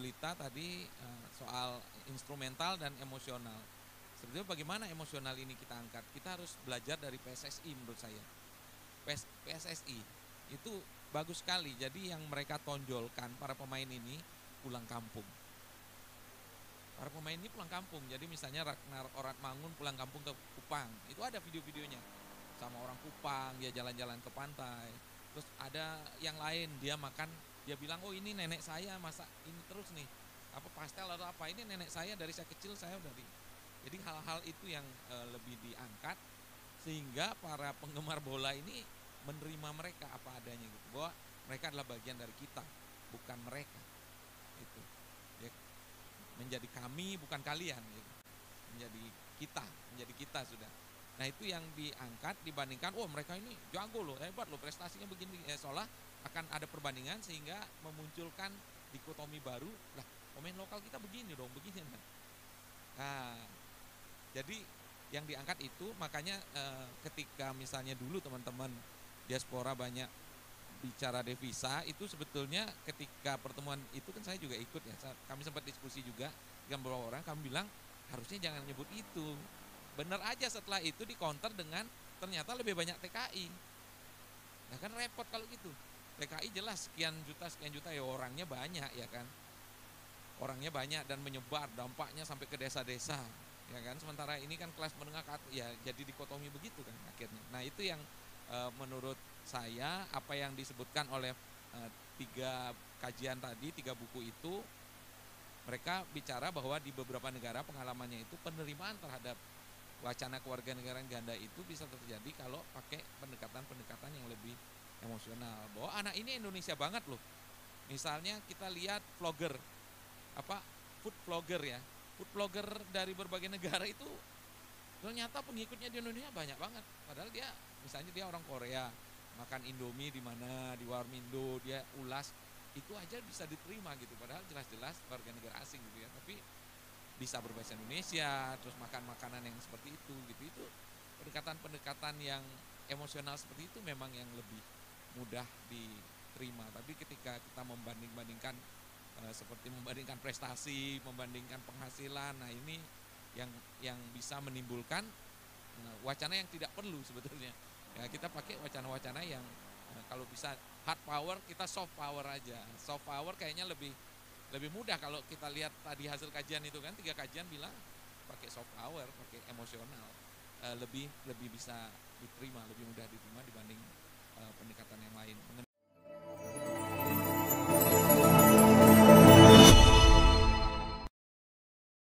Lita tadi soal instrumental dan emosional. Sebetulnya bagaimana emosional ini kita angkat? Kita harus belajar dari PSSI menurut saya. PSSI itu bagus sekali. Jadi yang mereka tonjolkan para pemain ini pulang kampung. Para pemain ini pulang kampung. Jadi misalnya Ragnar Oratmangun pulang kampung ke Kupang. Itu ada video-videonya. Sama orang Kupang, dia jalan-jalan ke pantai. Terus ada yang lain, dia makan, dia bilang, oh ini nenek saya masak ini terus nih. Apa pastel atau apa, ini nenek saya dari saya kecil saya udah di. Jadi hal-hal itu yang lebih diangkat. Sehingga para penggemar bola ini menerima mereka apa adanya gitu. Bahwa mereka adalah bagian dari kita, bukan mereka. Itu. Ya, menjadi kami bukan kalian gitu. menjadi kita sudah. Nah itu yang diangkat dibandingkan mereka ini jago loh, hebat loh, prestasinya begini, seolah akan ada perbandingan sehingga memunculkan dikotomi baru. Lah pemain lokal kita begini dong, begini kan. Nah jadi yang diangkat itu makanya ketika misalnya dulu teman-teman diaspora banyak bicara devisa, itu sebetulnya ketika pertemuan itu kan saya juga ikut ya, kami sempat diskusi juga dengan beberapa orang, kami bilang harusnya jangan nyebut itu. Bener aja setelah itu di counter dengan ternyata lebih banyak TKI. Nah kan repot kalau gitu. TKI jelas sekian juta ya, orangnya banyak ya kan. Orangnya banyak dan menyebar, dampaknya sampai ke desa-desa ya kan. Sementara ini kan kelas menengah ya jadi dikotomi begitu kan akhirnya. Nah itu yang menurut saya apa yang disebutkan oleh 3 kajian tadi, 3 buku itu, mereka bicara bahwa di beberapa negara pengalamannya itu penerimaan terhadap wacana kewarganegaraan ganda itu bisa terjadi kalau pakai pendekatan-pendekatan yang lebih emosional. Bahwa anak ini Indonesia banget loh. Misalnya kita lihat vlogger, food vlogger ya. Food vlogger dari berbagai negara itu ternyata pengikutnya di Indonesia banyak banget. Padahal misalnya dia orang Korea, makan Indomie di mana, di Warmindo, dia ulas, itu aja bisa diterima gitu. Padahal jelas-jelas warga negara asing gitu ya. Tapi bisa berbahasa Indonesia, terus makan makanan yang seperti itu gitu. Itu pendekatan-pendekatan yang emosional seperti itu memang yang lebih mudah diterima. Tapi ketika kita membanding-bandingkan seperti membandingkan prestasi, membandingkan penghasilan, nah ini yang bisa menimbulkan wacana yang tidak perlu sebetulnya. Ya kita pakai wacana-wacana yang kalau bisa hard power, kita soft power aja. Soft power kayaknya lebih mudah kalau kita lihat tadi hasil kajian itu kan, 3 kajian bilang pakai soft power, pakai emosional, lebih bisa diterima, lebih mudah diterima dibanding pendekatan yang lain.